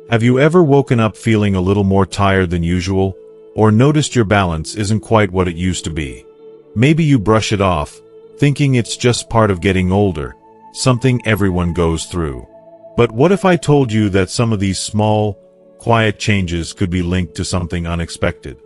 Have you ever woken up feeling a little more tired than usual, or noticed your balance isn't quite what it used to be? Maybe you brush it off, thinking it's just part of getting older, something everyone goes through. But what if I told you that some of these small, quiet changes could be linked to something unexpected?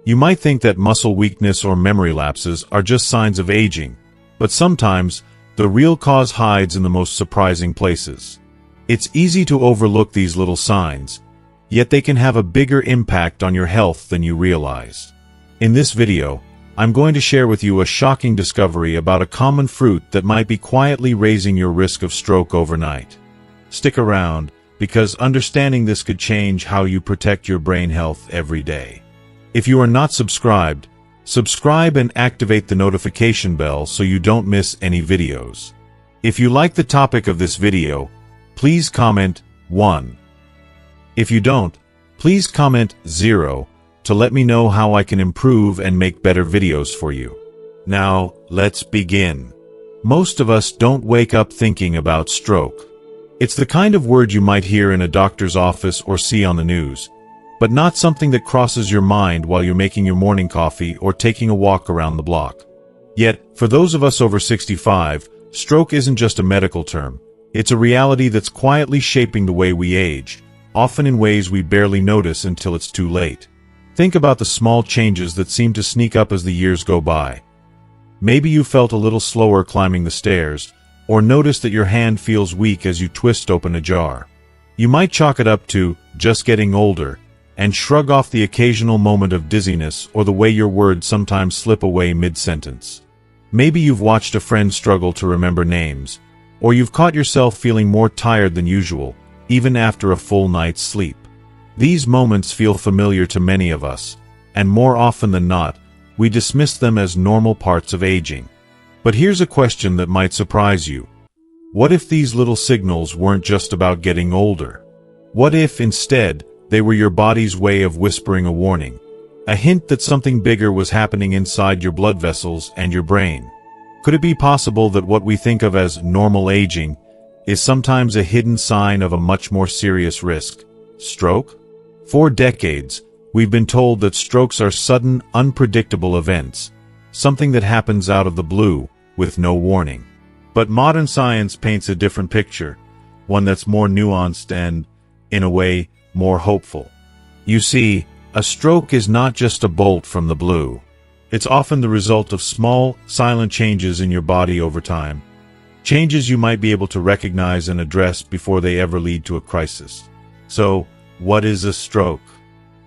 You might think that muscle weakness or memory lapses are just signs of aging, but sometimes the real cause hides in the most surprising places. It's easy to overlook these little signs, yet they can have a bigger impact on your health than you realize. In this video, I'm going to share with you a shocking discovery about a common fruit that might be quietly raising your risk of stroke overnight. Stick around, because understanding this could change how you protect your brain health every day. If you are not subscribed, subscribe and activate the notification bell so you don't miss any videos. If you like the topic of this video, please comment 1. If you don't, please comment 0 to let me know how I can improve and make better videos for you. Now, let's begin. Most of us don't wake up thinking about stroke. It's the kind of word you might hear in a doctor's office or see on the news, but not something that crosses your mind while you're making your morning coffee or taking a walk around the block. Yet, for those of us over 65, stroke isn't just a medical term. It's a reality that's quietly shaping the way we age, often in ways we barely notice until it's too late. Think about the small changes that seem to sneak up as the years go by. Maybe you felt a little slower climbing the stairs, or noticed that your hand feels weak as you twist open a jar. You might chalk it up to just getting older, and shrug off the occasional moment of dizziness or the way your words sometimes slip away mid-sentence. Maybe you've watched a friend struggle to remember names, or you've caught yourself feeling more tired than usual, even after a full night's sleep. These moments feel familiar to many of us, and more often than not, we dismiss them as normal parts of aging. But here's a question that might surprise you. What if these little signals weren't just about getting older? What if, instead, they were your body's way of whispering a warning, a hint that something bigger was happening inside your blood vessels and your brain? Could it be possible that what we think of as normal aging is sometimes a hidden sign of a much more serious risk, stroke? For decades, we've been told that strokes are sudden, unpredictable events, something that happens out of the blue, with no warning. But modern science paints a different picture, one that's more nuanced and, in a way, more hopeful. You see, a stroke is not just a bolt from the blue. It's often the result of small, silent changes in your body over time. Changes you might be able to recognize and address before they ever lead to a crisis. So, what is a stroke?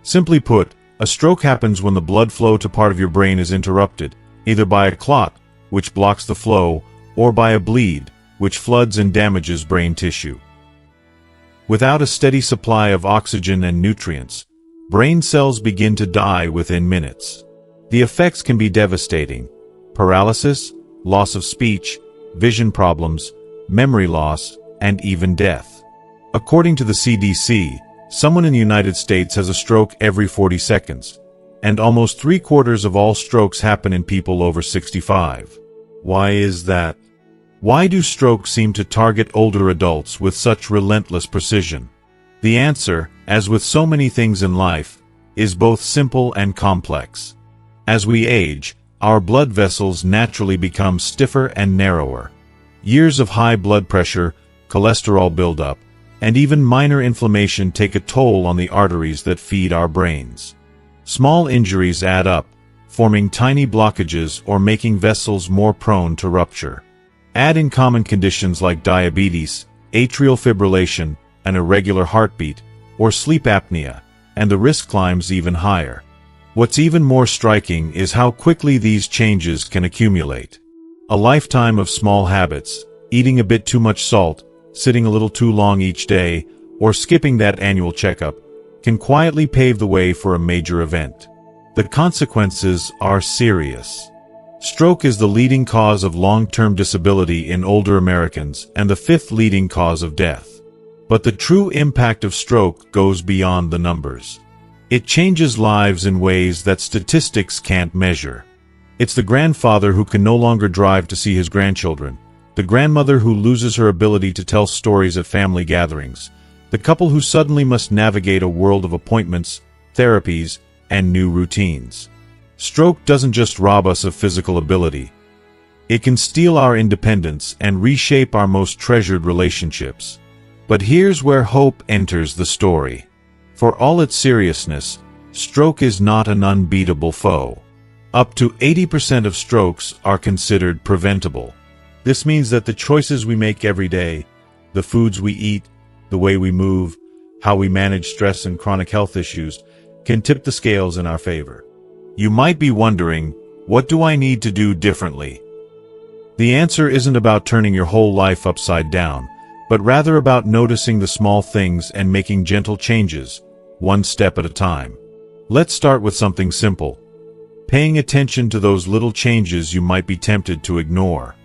Simply put, a stroke happens when the blood flow to part of your brain is interrupted, either by a clot, which blocks the flow, or by a bleed, which floods and damages brain tissue. Without a steady supply of oxygen and nutrients, brain cells begin to die within minutes. The effects can be devastating: paralysis, loss of speech, vision problems, memory loss, and even death. According to the CDC, someone in the United States has a stroke every 40 seconds, and almost 3/4 of all strokes happen in people over 65. Why is that? Why do strokes seem to target older adults with such relentless precision? The answer, as with so many things in life, is both simple and complex. As we age, our blood vessels naturally become stiffer and narrower. Years of high blood pressure, cholesterol buildup, and even minor inflammation take a toll on the arteries that feed our brains. Small injuries add up, forming tiny blockages or making vessels more prone to rupture. Add in common conditions like diabetes, atrial fibrillation, an irregular heartbeat, or sleep apnea, and the risk climbs even higher. What's even more striking is how quickly these changes can accumulate. A lifetime of small habits, eating a bit too much salt, sitting a little too long each day, or skipping that annual checkup, can quietly pave the way for a major event. The consequences are serious. Stroke is the leading cause of long-term disability in older Americans and the 5th leading cause of death. But the true impact of stroke goes beyond the numbers. It changes lives in ways that statistics can't measure. It's the grandfather who can no longer drive to see his grandchildren, the grandmother who loses her ability to tell stories at family gatherings, The couple who suddenly must navigate a world of appointments, therapies, and new routines. Stroke doesn't just rob us of physical ability. It can steal our independence and reshape our most treasured relationships. But here's where hope enters the story. For all its seriousness, stroke is not an unbeatable foe. Up to 80% of strokes are considered preventable. This means that the choices we make every day, the foods we eat, the way we move, how we manage stress and chronic health issues, can tip the scales in our favor. You might be wondering, what do I need to do differently? The answer isn't about turning your whole life upside down, but rather about noticing the small things and making gentle changes, one step at a time. Let's start with something simple. Paying attention to those little changes you might be tempted to ignore.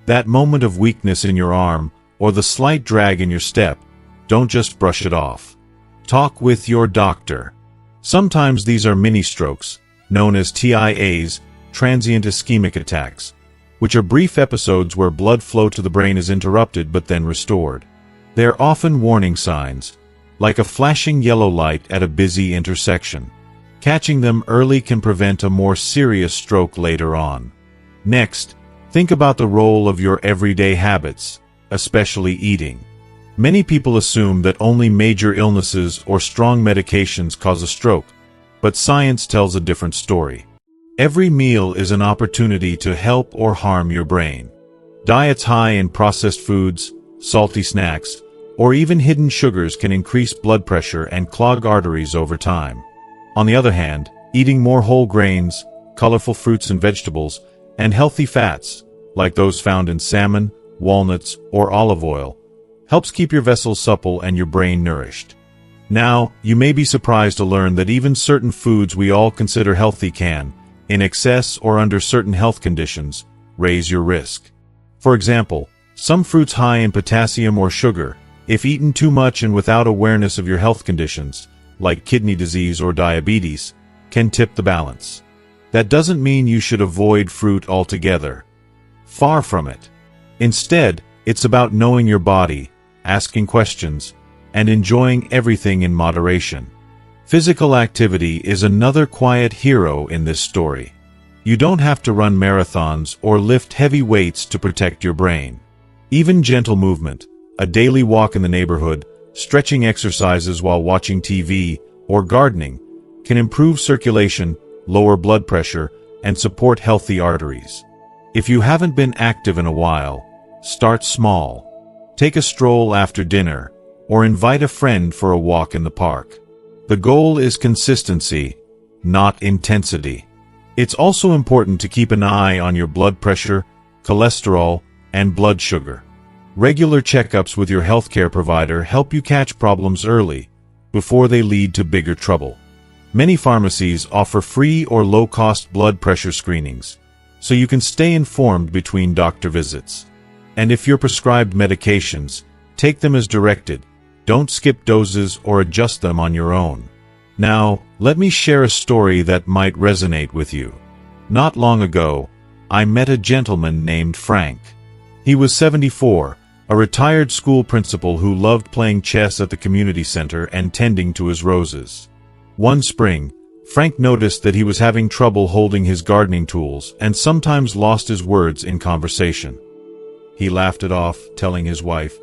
That moment of weakness in your arm, or the slight drag in your step, don't just brush it off. Talk with your doctor. Sometimes these are mini-strokes, known as TIAs, transient ischemic attacks, which are brief episodes where blood flow to the brain is interrupted but then restored. They're often warning signs, like a flashing yellow light at a busy intersection. Catching them early can prevent a more serious stroke later on. Next, think about the role of your everyday habits, especially eating. Many people assume that only major illnesses or strong medications cause a stroke, but science tells a different story. Every meal is an opportunity to help or harm your brain. Diets high in processed foods, salty snacks, or even hidden sugars can increase blood pressure and clog arteries over time. On the other hand, eating more whole grains, colorful fruits and vegetables, and healthy fats, like those found in salmon, walnuts, or olive oil, helps keep your vessels supple and your brain nourished. Now, you may be surprised to learn that even certain foods we all consider healthy can, in excess or under certain health conditions, raise your risk. For example, some fruits high in potassium or sugar, if eaten too much and without awareness of your health conditions, like kidney disease or diabetes, can tip the balance. That doesn't mean you should avoid fruit altogether. Far from it. Instead, it's about knowing your body, asking questions, and enjoying everything in moderation. Physical activity is another quiet hero in this story. You don't have to run marathons or lift heavy weights to protect your brain. Even gentle movement, a daily walk in the neighborhood, stretching exercises while watching TV, or gardening, can improve circulation, lower blood pressure, and support healthy arteries. If you haven't been active in a while, start small. Take a stroll after dinner, or invite a friend for a walk in the park. The goal is consistency, not intensity. It's also important to keep an eye on your blood pressure, cholesterol, and blood sugar. Regular checkups with your healthcare provider help you catch problems early, before they lead to bigger trouble. Many pharmacies offer free or low-cost blood pressure screenings, so you can stay informed between doctor visits. And if you're prescribed medications, take them as directed. Don't skip doses or adjust them on your own. Now, let me share a story that might resonate with you. Not long ago, I met a gentleman named Frank. He was 74, a retired school principal who loved playing chess at the community center and tending to his roses. One spring, Frank noticed that he was having trouble holding his gardening tools and sometimes lost his words in conversation. He laughed it off, telling his wife,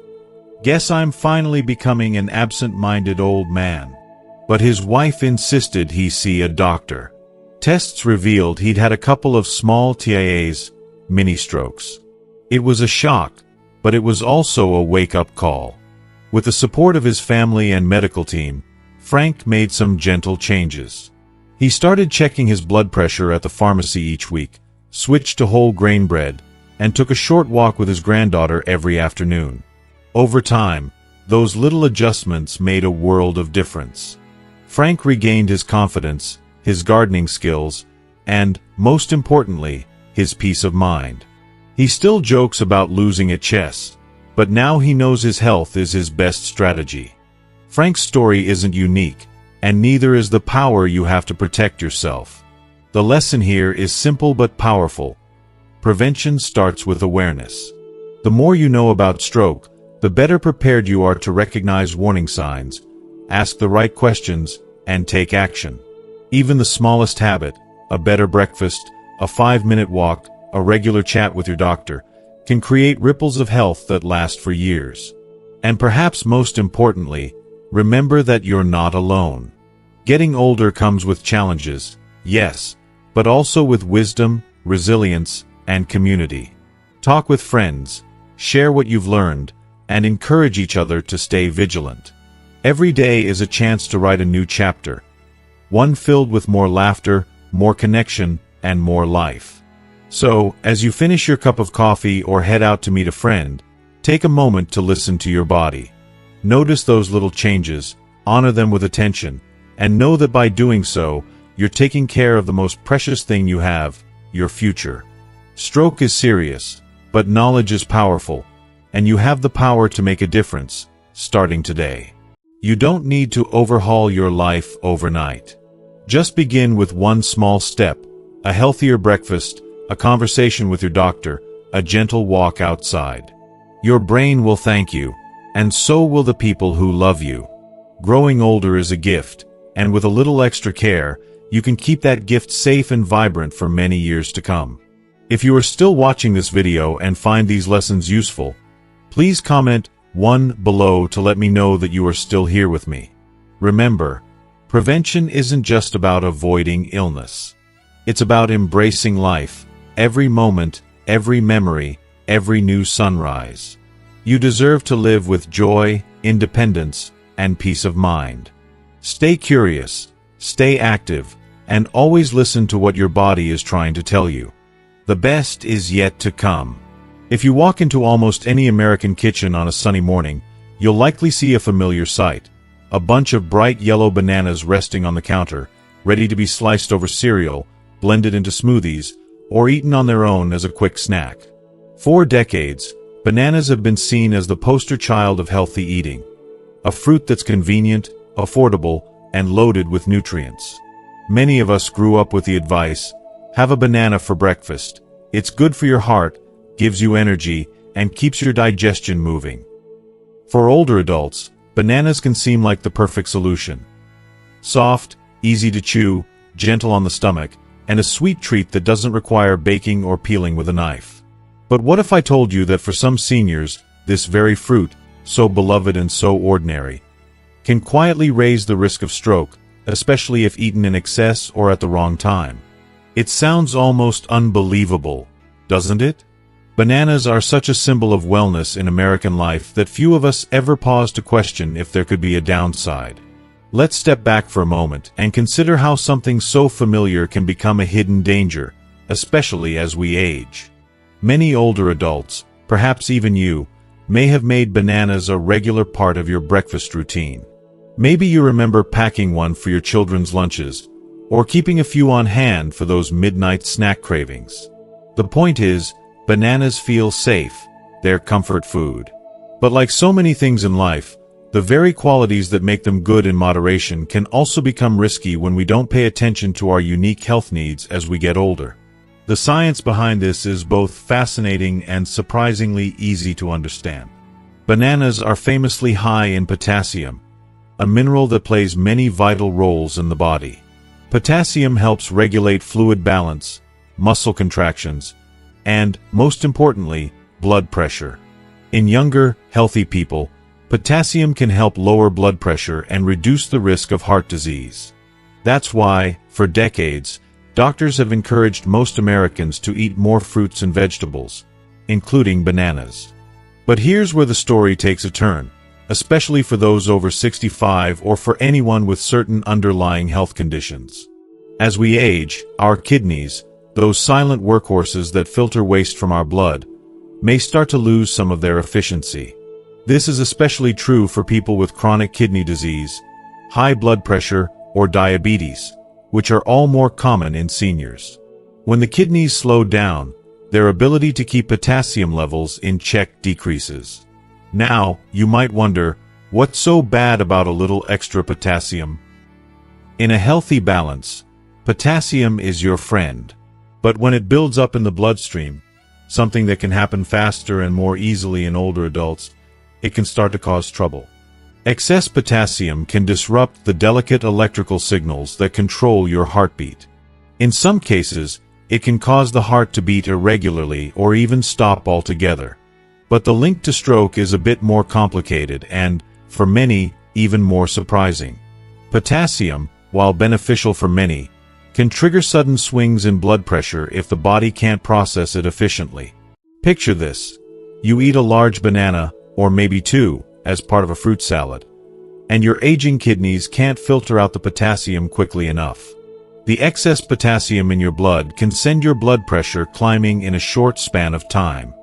"Guess I'm finally becoming an absent-minded old man." But his wife insisted he see a doctor. Tests revealed he'd had a couple of small TIAs, mini-strokes. It was a shock, but it was also a wake-up call. With the support of his family and medical team, Frank made some gentle changes. He started checking his blood pressure at the pharmacy each week, switched to whole grain bread, and took a short walk with his granddaughter every afternoon. Over time, those little adjustments made a world of difference. Frank regained his confidence, his gardening skills, and, most importantly, his peace of mind. He still jokes about losing at chess, but now he knows his health is his best strategy. Frank's story isn't unique, and neither is the power you have to protect yourself. The lesson here is simple but powerful. Prevention starts with awareness. The more you know about stroke, the better prepared you are to recognize warning signs, ask the right questions, and take action. Even the smallest habit, a better breakfast, a 5-minute walk, a regular chat with your doctor, can create ripples of health that last for years. And perhaps most importantly, remember that you're not alone. Getting older comes with challenges, yes, but also with wisdom, resilience, and community. Talk with friends, share what you've learned, and encourage each other to stay vigilant. Every day is a chance to write a new chapter, one filled with more laughter, more connection, and more life. So, as you finish your cup of coffee or head out to meet a friend, take a moment to listen to your body. Notice those little changes, honor them with attention, and know that by doing so, you're taking care of the most precious thing you have, your future. Stroke is serious, but knowledge is powerful, and you have the power to make a difference, starting today. You don't need to overhaul your life overnight. Just begin with one small step, a healthier breakfast, a conversation with your doctor, a gentle walk outside. Your brain will thank you, and so will the people who love you. Growing older is a gift, and with a little extra care, you can keep that gift safe and vibrant for many years to come. If you are still watching this video and find these lessons useful, please comment 1 below to let me know that you are still here with me. Remember, prevention isn't just about avoiding illness. It's about embracing life, every moment, every memory, every new sunrise. You deserve to live with joy, independence, and peace of mind. Stay curious, stay active, and always listen to what your body is trying to tell you. The best is yet to come. If you walk into almost any American kitchen on a sunny morning, you'll likely see a familiar sight. A bunch of bright yellow bananas resting on the counter, ready to be sliced over cereal, blended into smoothies, or eaten on their own as a quick snack. For decades, bananas have been seen as the poster child of healthy eating. A fruit that's convenient, affordable, and loaded with nutrients. Many of us grew up with the advice, have a banana for breakfast. It's good for your heart, gives you energy, and keeps your digestion moving. For older adults, bananas can seem like the perfect solution. Soft, easy to chew, gentle on the stomach, and a sweet treat that doesn't require baking or peeling with a knife. But what if I told you that for some seniors, this very fruit, so beloved and so ordinary, can quietly raise the risk of stroke, especially if eaten in excess or at the wrong time? It sounds almost unbelievable, doesn't it? Bananas are such a symbol of wellness in American life that few of us ever pause to question if there could be a downside. Let's step back for a moment and consider how something so familiar can become a hidden danger, especially as we age. Many older adults, perhaps even you, may have made bananas a regular part of your breakfast routine. Maybe you remember packing one for your children's lunches, or keeping a few on hand for those midnight snack cravings. The point is, bananas feel safe, they're comfort food. But like so many things in life, the very qualities that make them good in moderation can also become risky when we don't pay attention to our unique health needs as we get older. The science behind this is both fascinating and surprisingly easy to understand. Bananas are famously high in potassium, a mineral that plays many vital roles in the body. Potassium helps regulate fluid balance, muscle contractions, and, most importantly, blood pressure. In younger, healthy people, potassium can help lower blood pressure and reduce the risk of heart disease. That's why, for decades, doctors have encouraged most Americans to eat more fruits and vegetables, including bananas. But here's where the story takes a turn, especially for those over 65 or for anyone with certain underlying health conditions. As we age, our kidneys, those silent workhorses that filter waste from our blood, may start to lose some of their efficiency. This is especially true for people with chronic kidney disease, high blood pressure, or diabetes, which are all more common in seniors. When the kidneys slow down, their ability to keep potassium levels in check decreases. Now, you might wonder, what's so bad about a little extra potassium? In a healthy balance, potassium is your friend. But when it builds up in the bloodstream, something that can happen faster and more easily in older adults, it can start to cause trouble. Excess potassium can disrupt the delicate electrical signals that control your heartbeat. In some cases, it can cause the heart to beat irregularly or even stop altogether. But the link to stroke is a bit more complicated and, for many, even more surprising. Potassium, while beneficial for many, can trigger sudden swings in blood pressure if the body can't process it efficiently. Picture this. You eat a large banana, or maybe two, as part of a fruit salad, and your aging kidneys can't filter out the potassium quickly enough. The excess potassium in your blood can send your blood pressure climbing in a short span of time.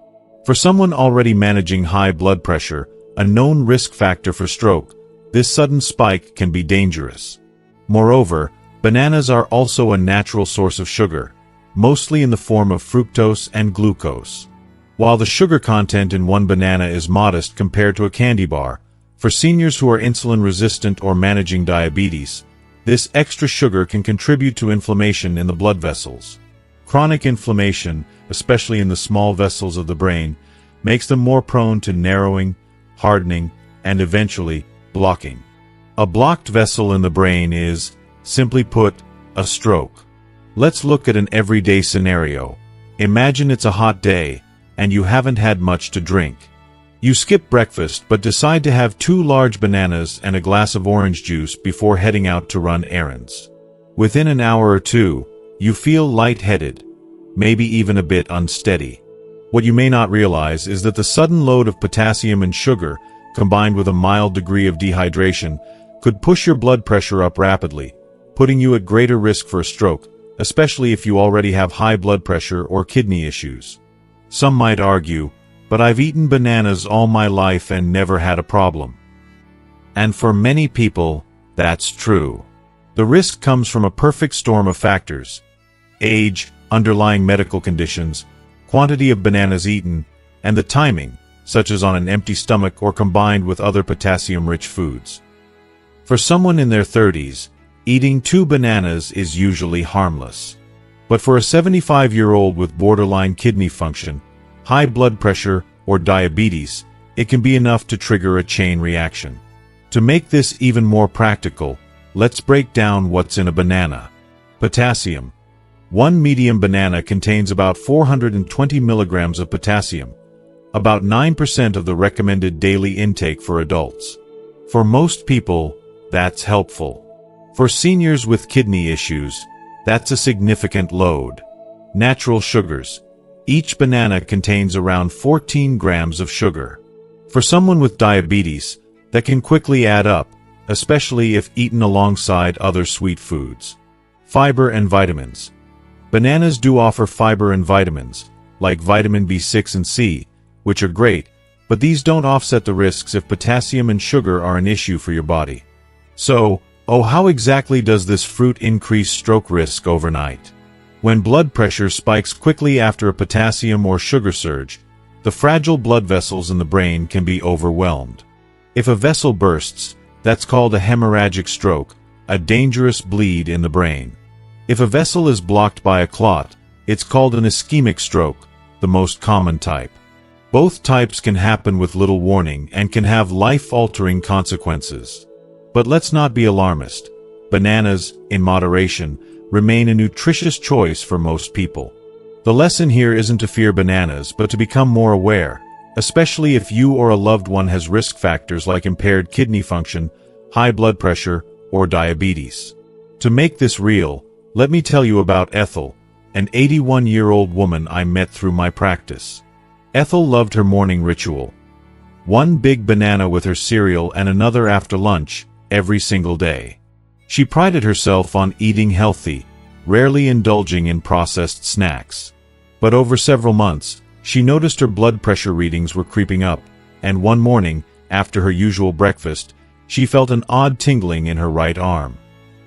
For someone already managing high blood pressure, a known risk factor for stroke, this sudden spike can be dangerous. Moreover, bananas are also a natural source of sugar, mostly in the form of fructose and glucose. While the sugar content in one banana is modest compared to a candy bar, for seniors who are insulin-resistant or managing diabetes, this extra sugar can contribute to inflammation in the blood vessels. Chronic inflammation, especially in the small vessels of the brain, makes them more prone to narrowing, hardening, and eventually, blocking. A blocked vessel in the brain is, simply put, a stroke. Let's look at an everyday scenario. Imagine it's a hot day, and you haven't had much to drink. You skip breakfast but decide to have 2 large bananas and a glass of orange juice before heading out to run errands. Within an hour or two, you feel lightheaded, maybe even a bit unsteady. What you may not realize is that the sudden load of potassium and sugar, combined with a mild degree of dehydration, could push your blood pressure up rapidly, putting you at greater risk for a stroke, especially if you already have high blood pressure or kidney issues. Some might argue, but I've eaten bananas all my life and never had a problem. And for many people, that's true. The risk comes from a perfect storm of factors: age, underlying medical conditions, quantity of bananas eaten, and the timing, such as on an empty stomach or combined with other potassium-rich foods. For someone in their 30s, eating 2 bananas is usually harmless. But for a 75-year-old with borderline kidney function, high blood pressure, or diabetes, it can be enough to trigger a chain reaction. To make this even more practical, let's break down what's in a banana. Potassium. One medium banana contains about 420 milligrams of potassium, about 9% of the recommended daily intake for adults. For most people, that's helpful. For seniors with kidney issues, that's a significant load. Natural sugars. Each banana contains around 14 grams of sugar. For someone with diabetes, that can quickly add up, especially if eaten alongside other sweet foods. Fiber and vitamins. Bananas do offer fiber and vitamins, like vitamin B6 and C, which are great, but these don't offset the risks if potassium and sugar are an issue for your body. So, how exactly does this fruit increase stroke risk overnight? When blood pressure spikes quickly after a potassium or sugar surge, the fragile blood vessels in the brain can be overwhelmed. If a vessel bursts, that's called a hemorrhagic stroke, a dangerous bleed in the brain. If a vessel is blocked by a clot, it's called an ischemic stroke, the most common type. Both types can happen with little warning and can have life-altering consequences. But let's not be alarmist. Bananas, in moderation, remain a nutritious choice for most people. The lesson here isn't to fear bananas but to become more aware, especially if you or a loved one has risk factors like impaired kidney function, high blood pressure, or diabetes. To make this real, let me tell you about Ethel, an 81-year-old woman I met through my practice. Ethel loved her morning ritual. 1 big banana with her cereal and another after lunch, every single day. She prided herself on eating healthy, rarely indulging in processed snacks. But over several months, she noticed her blood pressure readings were creeping up, and one morning, after her usual breakfast, she felt an odd tingling in her right arm.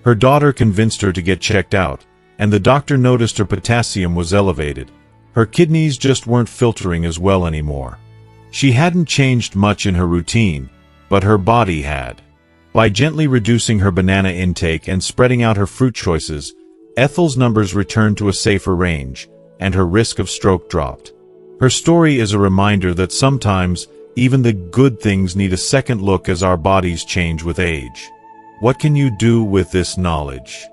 Her daughter convinced her to get checked out, and the doctor noticed her potassium was elevated. Her kidneys just weren't filtering as well anymore. She hadn't changed much in her routine, but her body had. By gently reducing her banana intake and spreading out her fruit choices, Ethel's numbers returned to a safer range, and her risk of stroke dropped. Her story is a reminder that sometimes, Even the good things need a second look as our bodies change with age. What can you do with this knowledge?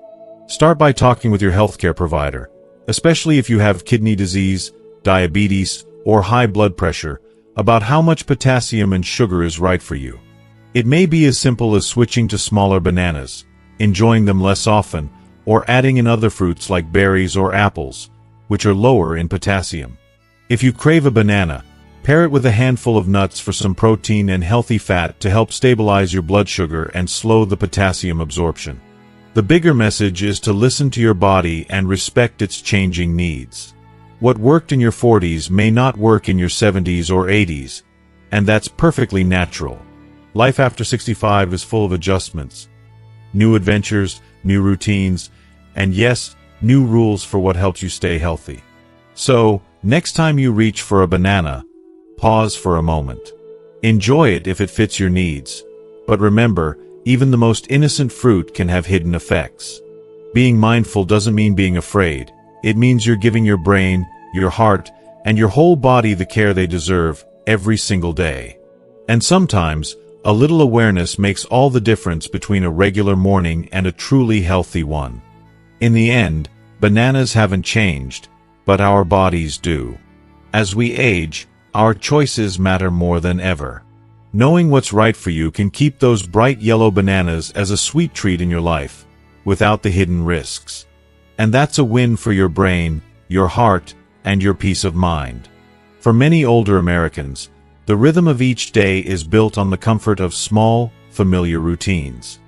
Start by talking with your healthcare provider, especially if you have kidney disease, diabetes, or high blood pressure, about how much potassium and sugar is right for you. It may be as simple as switching to smaller bananas, enjoying them less often, or adding in other fruits like berries or apples, which are lower in potassium. If you crave a banana, pair it with a handful of nuts for some protein and healthy fat to help stabilize your blood sugar and slow the potassium absorption. The bigger message is to listen to your body and respect its changing needs. What worked in your 40s may not work in your 70s or 80s, and that's perfectly natural. Life after 65 is full of adjustments, new adventures, new routines, and yes, new rules for what helps you stay healthy. So, next time you reach for a banana, pause for a moment. Enjoy it if it fits your needs. But remember, even the most innocent fruit can have hidden effects. Being mindful doesn't mean being afraid. It means you're giving your brain, your heart, and your whole body the care they deserve every single day. And sometimes, a little awareness makes all the difference between a regular morning and a truly healthy one. In the end, bananas haven't changed, but our bodies do. As we age, our choices matter more than ever. Knowing what's right for you can keep those bright yellow bananas as a sweet treat in your life, without the hidden risks. And that's a win for your brain, your heart, and your peace of mind. For many older Americans, the rhythm of each day is built on the comfort of small, familiar routines.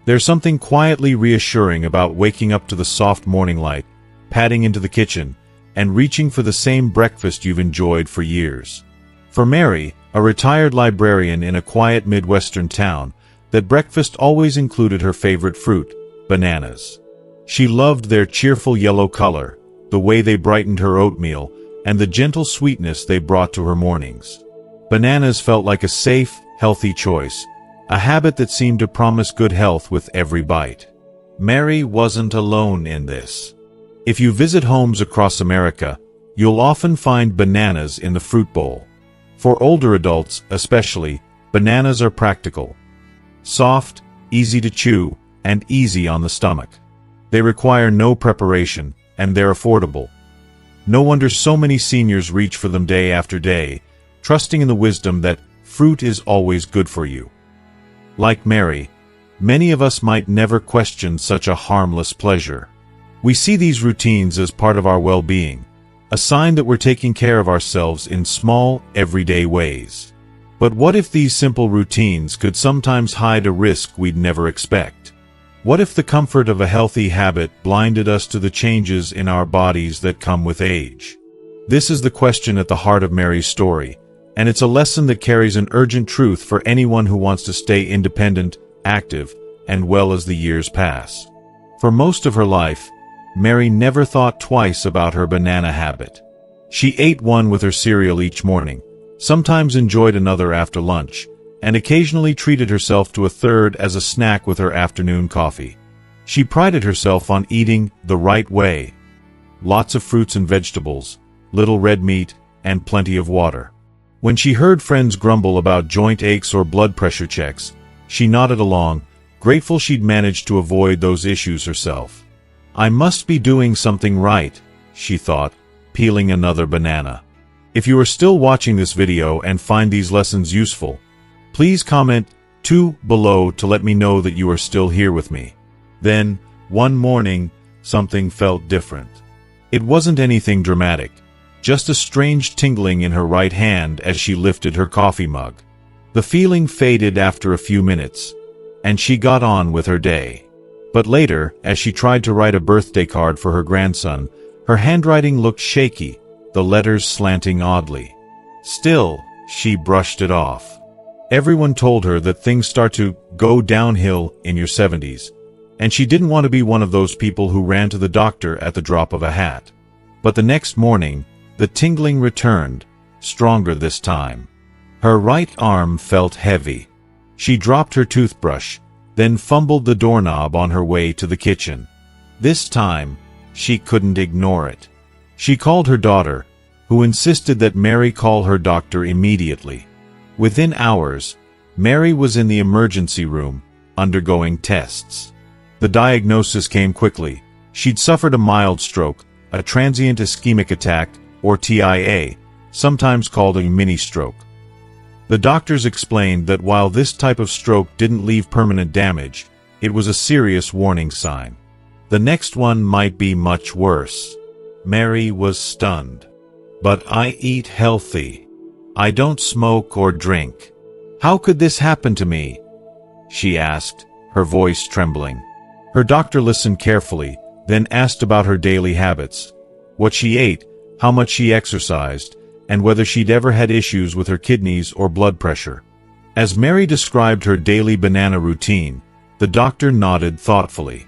There's something quietly reassuring about waking up to the soft morning light, padding into the kitchen, and reaching for the same breakfast you've enjoyed for years. For Mary, a retired librarian in a quiet Midwestern town, that breakfast always included her favorite fruit, bananas. She loved their cheerful yellow color, the way they brightened her oatmeal, and the gentle sweetness they brought to her mornings. Bananas felt like a safe, healthy choice, a habit that seemed to promise good health with every bite. Mary wasn't alone in this. If you visit homes across America, you'll often find bananas in the fruit bowl. For older adults, especially, bananas are practical. Soft, easy to chew, and easy on the stomach. They require no preparation, and they're affordable. No wonder so many seniors reach for them day after day, trusting in the wisdom that fruit is always good for you. Like Mary, many of us might never question such a harmless pleasure. We see these routines as part of our well-being, a sign that we're taking care of ourselves in small, everyday ways. But what if these simple routines could sometimes hide a risk we'd never expect? What if the comfort of a healthy habit blinded us to the changes in our bodies that come with age? This is the question at the heart of Mary's story, and it's a lesson that carries an urgent truth for anyone who wants to stay independent, active, and well as the years pass. For most of her life, Mary never thought twice about her banana habit. She ate one with her cereal each morning, sometimes enjoyed another after lunch, and occasionally treated herself to a third as a snack with her afternoon coffee. She prided herself on eating the right way. Lots of fruits and vegetables, little red meat, and plenty of water. When she heard friends grumble about joint aches or blood pressure checks, she nodded along, grateful she'd managed to avoid those issues herself. I must be doing something right, she thought, peeling another banana. If you are still watching this video and find these lessons useful, please comment 2 below to let me know that you are still here with me. Then, one morning, something felt different. It wasn't anything dramatic, just a strange tingling in her right hand as she lifted her coffee mug. The feeling faded after a few minutes, and she got on with her day. But later, as she tried to write a birthday card for her grandson, her handwriting looked shaky, the letters slanting oddly. Still, she brushed it off. Everyone told her that things start to go downhill in your 70s, and she didn't want to be one of those people who ran to the doctor at the drop of a hat. But the next morning, the tingling returned, stronger this time. Her right arm felt heavy. She dropped her toothbrush, then fumbled the doorknob on her way to the kitchen. This time, she couldn't ignore it. She called her daughter, who insisted that Mary call her doctor immediately. Within hours, Mary was in the emergency room, undergoing tests. The diagnosis came quickly. She'd suffered a mild stroke, a transient ischemic attack, or TIA, sometimes called a mini-stroke. The doctors explained that while this type of stroke didn't leave permanent damage, it was a serious warning sign. The next one might be much worse. Mary was stunned. "But I eat healthy. I don't smoke or drink. How could this happen to me?" she asked, her voice trembling. Her doctor listened carefully, then asked about her daily habits, what she ate, how much she exercised, and whether she'd ever had issues with her kidneys or blood pressure. As Mary described her daily banana routine, the doctor nodded thoughtfully.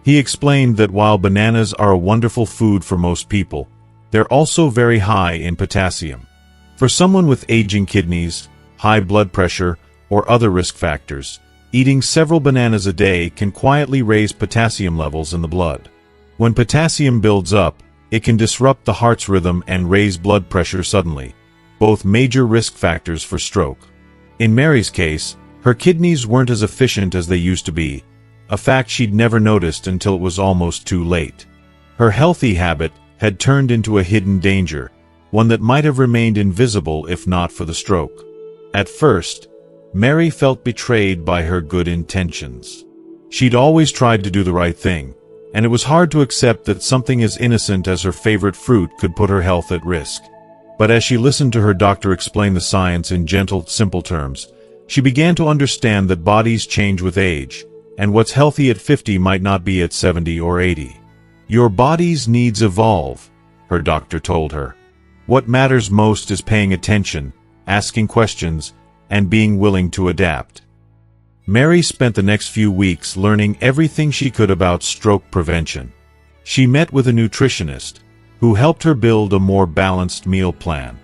He explained that while bananas are a wonderful food for most people, they're also very high in potassium. For someone with aging kidneys, high blood pressure, or other risk factors, eating several bananas a day can quietly raise potassium levels in the blood. When potassium builds up, it can disrupt the heart's rhythm and raise blood pressure suddenly, both major risk factors for stroke. In Mary's case, her kidneys weren't as efficient as they used to be, a fact she'd never noticed until it was almost too late. Her healthy habit had turned into a hidden danger, one that might have remained invisible if not for the stroke. At first, Mary felt betrayed by her good intentions. She'd always tried to do the right thing, and it was hard to accept that something as innocent as her favorite fruit could put her health at risk. But as she listened to her doctor explain the science in gentle, simple terms, she began to understand that bodies change with age, and what's healthy at 50 might not be at 70 or 80. Your body's needs evolve, her doctor told her. What matters most is paying attention, asking questions, and being willing to adapt. Mary spent the next few weeks learning everything she could about stroke prevention. She met with a nutritionist, who helped her build a more balanced meal plan.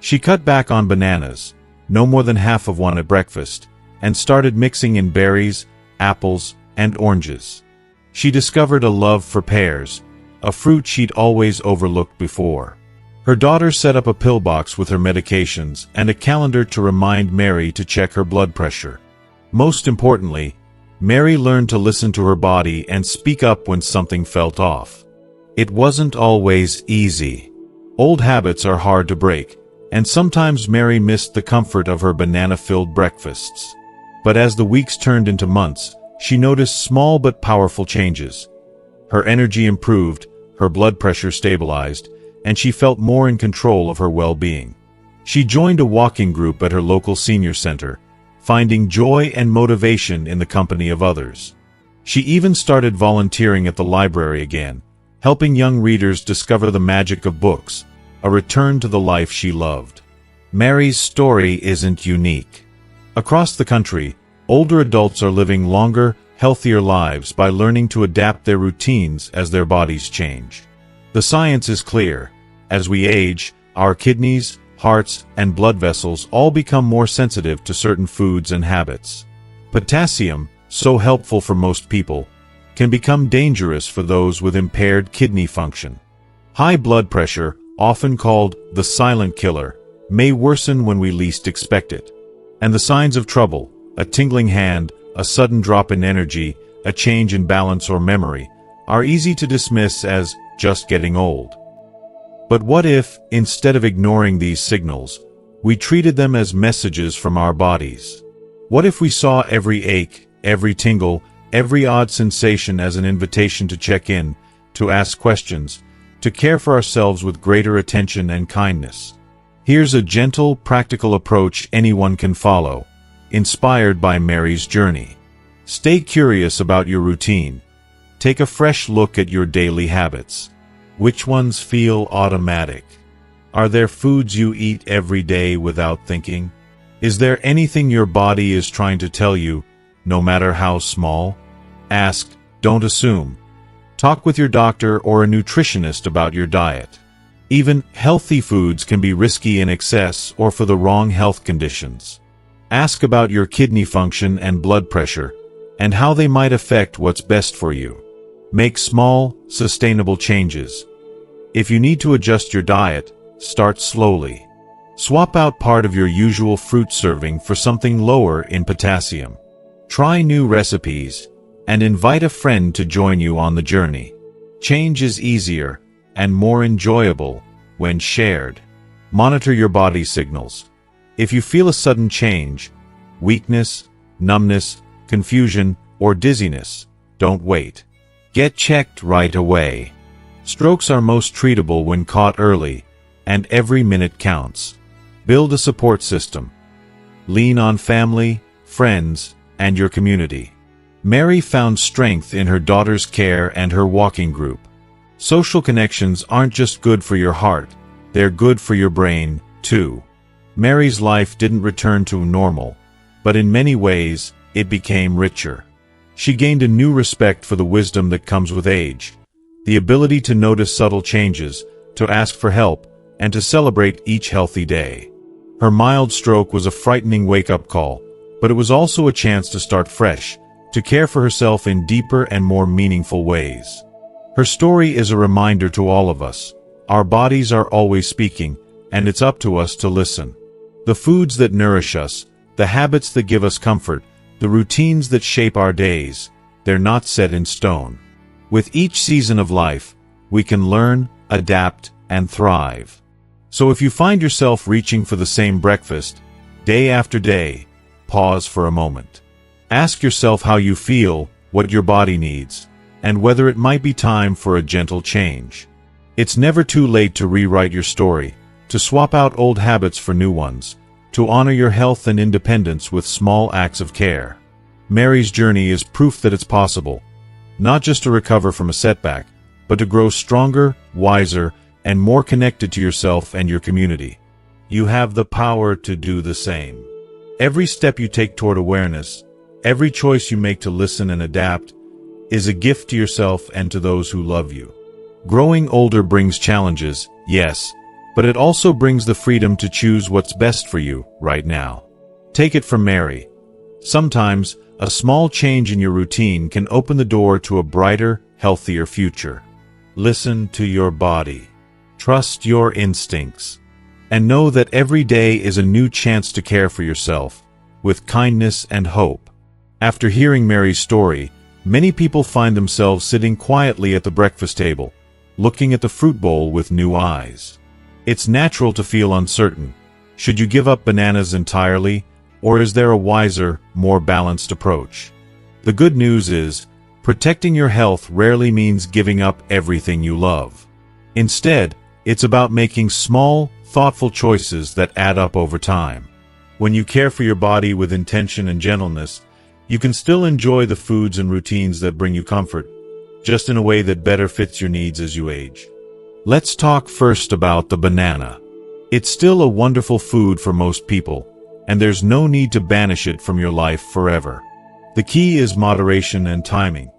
She cut back on bananas, no more than half of one at breakfast, and started mixing in berries, apples, and oranges. She discovered a love for pears, a fruit she'd always overlooked before. Her daughter set up a pill box with her medications and a calendar to remind Mary to check her blood pressure. Most importantly, Mary learned to listen to her body and speak up when something felt off. It wasn't always easy. Old habits are hard to break, and sometimes Mary missed the comfort of her banana-filled breakfasts. But as the weeks turned into months, she noticed small but powerful changes. Her energy improved, her blood pressure stabilized, and she felt more in control of her well-being. She joined a walking group at her local senior center, finding joy and motivation in the company of others. She even started volunteering at the library again, helping young readers discover the magic of books, a return to the life she loved. Mary's story isn't unique. Across the country, older adults are living longer, healthier lives by learning to adapt their routines as their bodies change. The science is clear. As we age, our kidneys, hearts, and blood vessels all become more sensitive to certain foods and habits. Potassium, so helpful for most people, can become dangerous for those with impaired kidney function. High blood pressure, often called the silent killer, may worsen when we least expect it. And the signs of trouble, a tingling hand, a sudden drop in energy, a change in balance or memory, are easy to dismiss as just getting old. But what if, instead of ignoring these signals, we treated them as messages from our bodies? What if we saw every ache, every tingle, every odd sensation as an invitation to check in, to ask questions, to care for ourselves with greater attention and kindness? Here's a gentle, practical approach anyone can follow, inspired by Mary's journey. Stay curious about your routine. Take a fresh look at your daily habits. Which ones feel automatic? Are there foods you eat every day without thinking? Is there anything your body is trying to tell you, no matter how small? Ask, don't assume. Talk with your doctor or a nutritionist about your diet. Even healthy foods can be risky in excess or for the wrong health conditions. Ask about your kidney function and blood pressure, and how they might affect what's best for you. Make small, sustainable changes. If you need to adjust your diet, start slowly. Swap out part of your usual fruit serving for something lower in potassium. Try new recipes, and invite a friend to join you on the journey. Change is easier and more enjoyable when shared. Monitor your body signals. If you feel a sudden change, weakness, numbness, confusion, or dizziness, don't wait. Get checked right away. Strokes are most treatable when caught early, and every minute counts. Build a support system. Lean on family, friends, and your community. Mary found strength in her daughter's care and her walking group. Social connections aren't just good for your heart, they're good for your brain, too. Mary's life didn't return to normal, but in many ways, it became richer. She gained a new respect for the wisdom that comes with age, the ability to notice subtle changes, to ask for help, and to celebrate each healthy day. Her mild stroke was a frightening wake-up call, but it was also a chance to start fresh, to care for herself in deeper and more meaningful ways. Her story is a reminder to all of us. Our bodies are always speaking, and it's up to us to listen. The foods that nourish us, the habits that give us comfort, the routines that shape our days, they're not set in stone. With each season of life, we can learn, adapt, and thrive. So if you find yourself reaching for the same breakfast, day after day, pause for a moment. Ask yourself how you feel, what your body needs, and whether it might be time for a gentle change. It's never too late to rewrite your story, to swap out old habits for new ones, to honor your health and independence with small acts of care. Mary's journey is proof that it's possible, not just to recover from a setback, but to grow stronger, wiser, and more connected to yourself and your community. You have the power to do the same. Every step you take toward awareness, every choice you make to listen and adapt, is a gift to yourself and to those who love you. Growing older brings challenges, yes, but it also brings the freedom to choose what's best for you right now. Take it from Mary. Sometimes, a small change in your routine can open the door to a brighter, healthier future. Listen to your body. Trust your instincts. And know that every day is a new chance to care for yourself, with kindness and hope. After hearing Mary's story, many people find themselves sitting quietly at the breakfast table, looking at the fruit bowl with new eyes. It's natural to feel uncertain. Should you give up bananas entirely, or is there a wiser, more balanced approach? The good news is, protecting your health rarely means giving up everything you love. Instead, it's about making small, thoughtful choices that add up over time. When you care for your body with intention and gentleness, you can still enjoy the foods and routines that bring you comfort, just in a way that better fits your needs as you age. Let's talk first about the banana. It's still a wonderful food for most people, and there's no need to banish it from your life forever. The key is moderation and timing.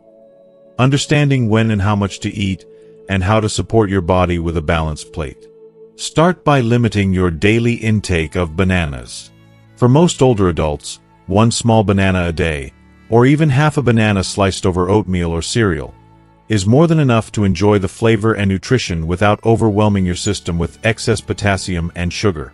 Understanding when and how much to eat, and how to support your body with a balanced plate. Start by limiting your daily intake of bananas. For most older adults, one small banana a day, or even half a banana sliced over oatmeal or cereal, is more than enough to enjoy the flavor and nutrition without overwhelming your system with excess potassium and sugar.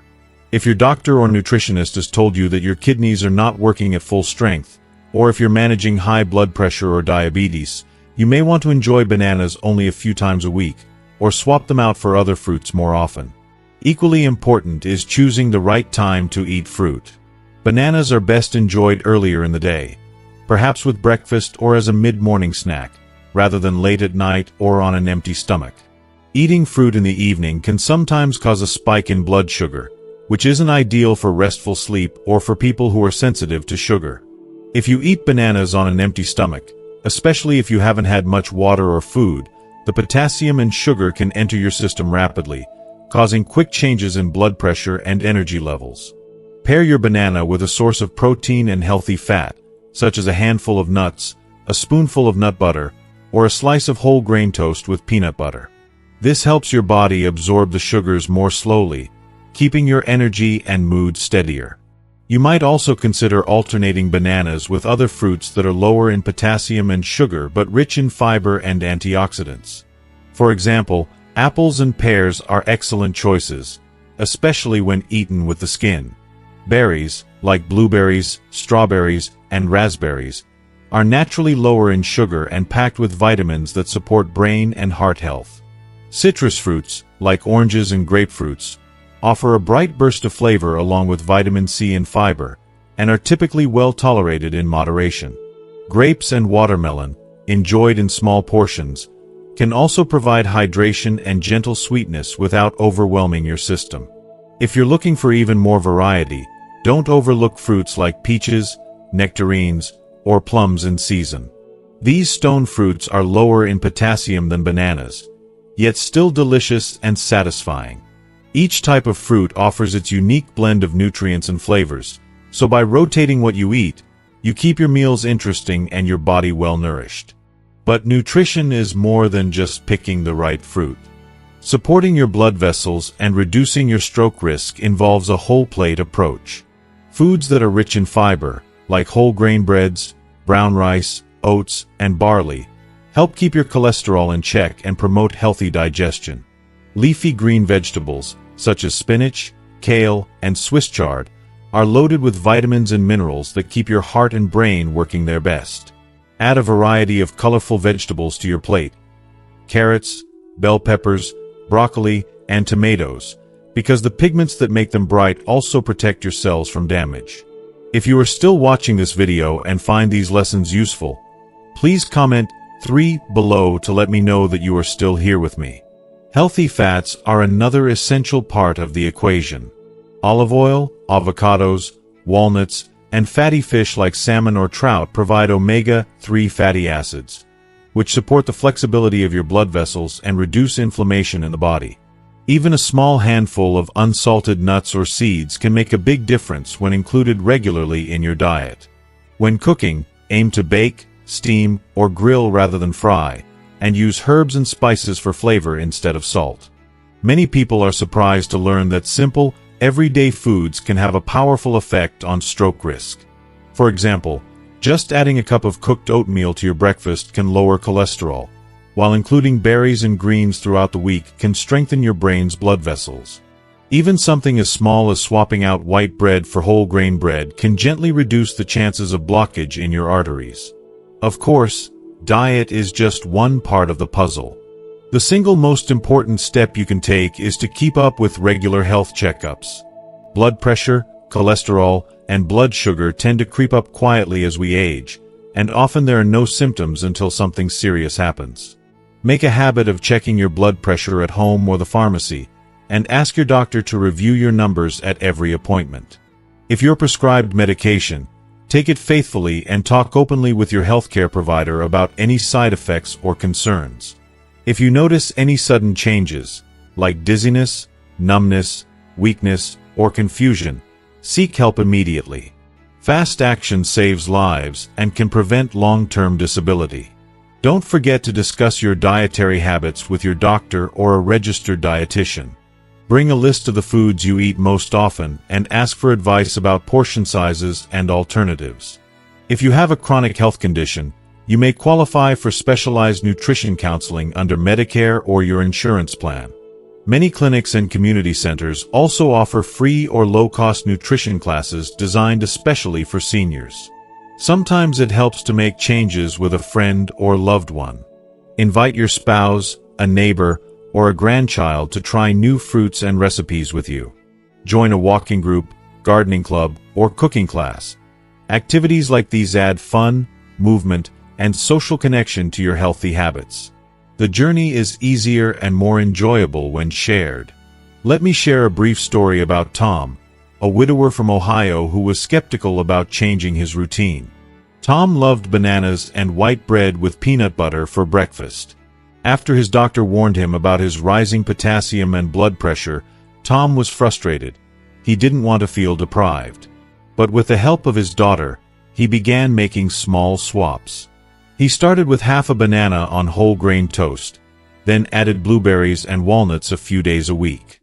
If your doctor or nutritionist has told you that your kidneys are not working at full strength, or if you're managing high blood pressure or diabetes, you may want to enjoy bananas only a few times a week, or swap them out for other fruits more often. Equally important is choosing the right time to eat fruit. Bananas are best enjoyed earlier in the day, perhaps with breakfast or as a mid-morning snack, rather than late at night or on an empty stomach. Eating fruit in the evening can sometimes cause a spike in blood sugar, which isn't ideal for restful sleep or for people who are sensitive to sugar. If you eat bananas on an empty stomach, especially if you haven't had much water or food, the potassium and sugar can enter your system rapidly, causing quick changes in blood pressure and energy levels. Pair your banana with a source of protein and healthy fat, such as a handful of nuts, a spoonful of nut butter, or a slice of whole grain toast with peanut butter. This helps your body absorb the sugars more slowly, keeping your energy and mood steadier. You might also consider alternating bananas with other fruits that are lower in potassium and sugar but rich in fiber and antioxidants. For example, apples and pears are excellent choices, especially when eaten with the skin. Berries, like blueberries, strawberries, and raspberries, are naturally lower in sugar and packed with vitamins that support brain and heart health. Citrus fruits, like oranges and grapefruits, offer a bright burst of flavor along with vitamin C and fiber, and are typically well tolerated in moderation. Grapes and watermelon, enjoyed in small portions, can also provide hydration and gentle sweetness without overwhelming your system. If you're looking for even more variety, don't overlook fruits like peaches, nectarines, or plums in season. These stone fruits are lower in potassium than bananas, yet still delicious and satisfying. Each type of fruit offers its unique blend of nutrients and flavors, so by rotating what you eat, you keep your meals interesting and your body well nourished. But nutrition is more than just picking the right fruit. Supporting your blood vessels and reducing your stroke risk involves a whole plate approach. Foods that are rich in fiber, like whole grain breads, brown rice, oats, and barley, help keep your cholesterol in check and promote healthy digestion. Leafy green vegetables, such as spinach, kale, and Swiss chard, are loaded with vitamins and minerals that keep your heart and brain working their best. Add a variety of colorful vegetables to your plate: carrots, bell peppers, broccoli, and tomatoes, because the pigments that make them bright also protect your cells from damage. If you are still watching this video and find these lessons useful, please comment 3 below to let me know that you are still here with me. Healthy fats are another essential part of the equation. Olive oil, avocados, walnuts, and fatty fish like salmon or trout provide omega-3 fatty acids, which support the flexibility of your blood vessels and reduce inflammation in the body. Even a small handful of unsalted nuts or seeds can make a big difference when included regularly in your diet. When cooking, aim to bake, steam, or grill rather than fry, and use herbs and spices for flavor instead of salt. Many people are surprised to learn that simple, everyday foods can have a powerful effect on stroke risk. For example, just adding a cup of cooked oatmeal to your breakfast can lower cholesterol, while including berries and greens throughout the week can strengthen your brain's blood vessels. Even something as small as swapping out white bread for whole grain bread can gently reduce the chances of blockage in your arteries. Of course, diet is just one part of the puzzle. The single most important step you can take is to keep up with regular health checkups. Blood pressure, cholesterol, and blood sugar tend to creep up quietly as we age, and often there are no symptoms until something serious happens. Make a habit of checking your blood pressure at home or the pharmacy, and ask your doctor to review your numbers at every appointment. If you're prescribed medication, take it faithfully and talk openly with your healthcare provider about any side effects or concerns. If you notice any sudden changes, like dizziness, numbness, weakness, or confusion, seek help immediately. Fast action saves lives and can prevent long-term disability. Don't forget to discuss your dietary habits with your doctor or a registered dietitian. Bring a list of the foods you eat most often and ask for advice about portion sizes and alternatives. If you have a chronic health condition, you may qualify for specialized nutrition counseling under Medicare or your insurance plan. Many clinics and community centers also offer free or low-cost nutrition classes designed especially for seniors. Sometimes it helps to make changes with a friend or loved one. Invite your spouse, a neighbor, or a grandchild to try new fruits and recipes with you. Join a walking group, gardening club, or cooking class. Activities like these add fun, movement, and social connection to your healthy habits. The journey is easier and more enjoyable when shared. Let me share a brief story about Tom, a widower from Ohio who was skeptical about changing his routine. Tom loved bananas and white bread with peanut butter for breakfast. After his doctor warned him about his rising potassium and blood pressure, Tom was frustrated. He didn't want to feel deprived. But with the help of his daughter, he began making small swaps. He started with half a banana on whole grain toast, then added blueberries and walnuts a few days a week.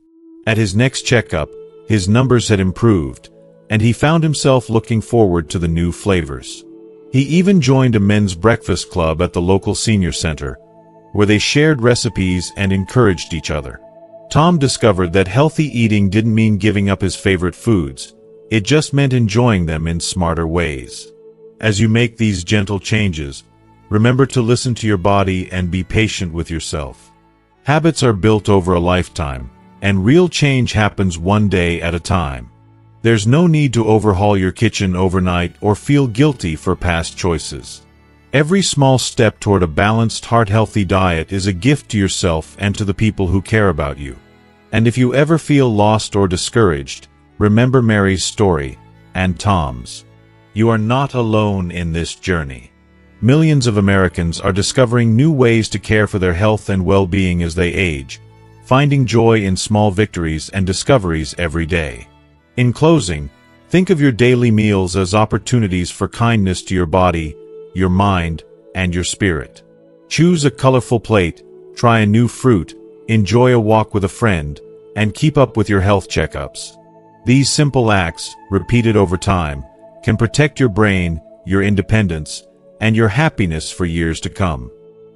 At his next checkup, his numbers had improved, and he found himself looking forward to the new flavors. He even joined a men's breakfast club at the local senior center, where they shared recipes and encouraged each other. Tom discovered that healthy eating didn't mean giving up his favorite foods. It just meant enjoying them in smarter ways. As you make these gentle changes, remember to listen to your body and be patient with yourself. Habits are built over a lifetime, and real change happens one day at a time. There's no need to overhaul your kitchen overnight or feel guilty for past choices. Every small step toward a balanced, heart-healthy diet is a gift to yourself and to the people who care about you. And if you ever feel lost or discouraged, remember Mary's story, and Tom's. You are not alone in this journey. Millions of Americans are discovering new ways to care for their health and well-being as they age, finding joy in small victories and discoveries every day. In closing, think of your daily meals as opportunities for kindness to your body, your mind, and your spirit. Choose a colorful plate, try a new fruit, enjoy a walk with a friend, and keep up with your health checkups. These simple acts, repeated over time, can protect your brain, your independence, and your happiness for years to come.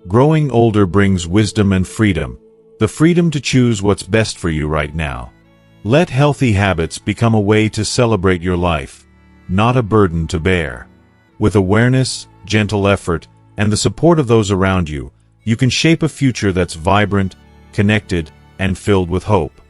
Growing older brings wisdom and freedom, the freedom to choose what's best for you right now. Let healthy habits become a way to celebrate your life, not a burden to bear. With awareness, gentle effort, and the support of those around you, you can shape a future that's vibrant, connected, and filled with hope.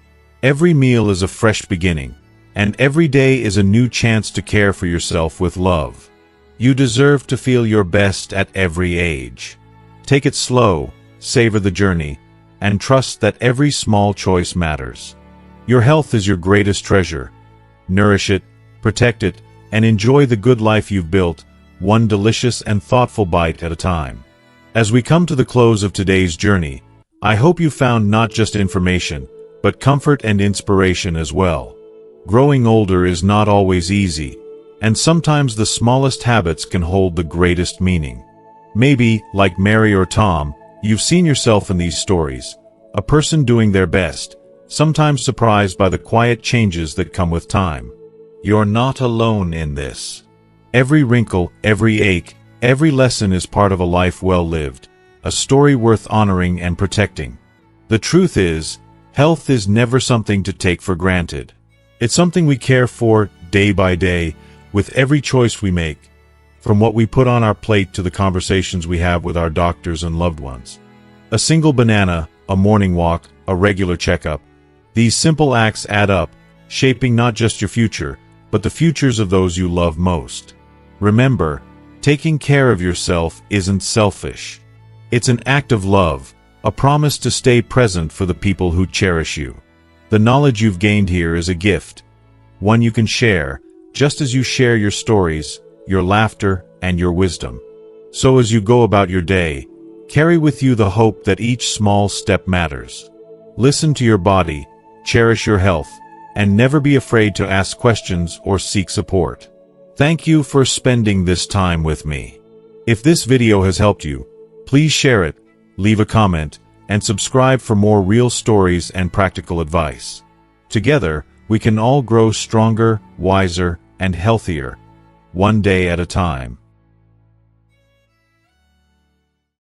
Every meal is a fresh beginning, and every day is a new chance to care for yourself with love. You deserve to feel your best at every age. Take it slow, savor the journey, and trust that every small choice matters. Your health is your greatest treasure. Nourish it, protect it, and enjoy the good life you've built, one delicious and thoughtful bite at a time. As we come to the close of today's journey, I hope you found not just information, but comfort and inspiration as well. Growing older is not always easy, and sometimes the smallest habits can hold the greatest meaning. Maybe, like Mary or Tom, you've seen yourself in these stories, a person doing their best, sometimes surprised by the quiet changes that come with time. You're not alone in this. Every wrinkle, every ache, every lesson is part of a life well lived, a story worth honoring and protecting. The truth is, health is never something to take for granted. It's something we care for day by day, with every choice we make, from what we put on our plate to the conversations we have with our doctors and loved ones. A single banana, a morning walk, a regular checkup. These simple acts add up, shaping not just your future, but the futures of those you love most. Remember, taking care of yourself isn't selfish. It's an act of love, a promise to stay present for the people who cherish you. The knowledge you've gained here is a gift, one you can share, just as you share your stories, your laughter, and your wisdom. So as you go about your day, carry with you the hope that each small step matters. Listen to your body, cherish your health, and never be afraid to ask questions or seek support. Thank you for spending this time with me. If this video has helped you, please share it, leave a comment, and subscribe for more real stories and practical advice. Together, we can all grow stronger, wiser, and healthier, one day at a time.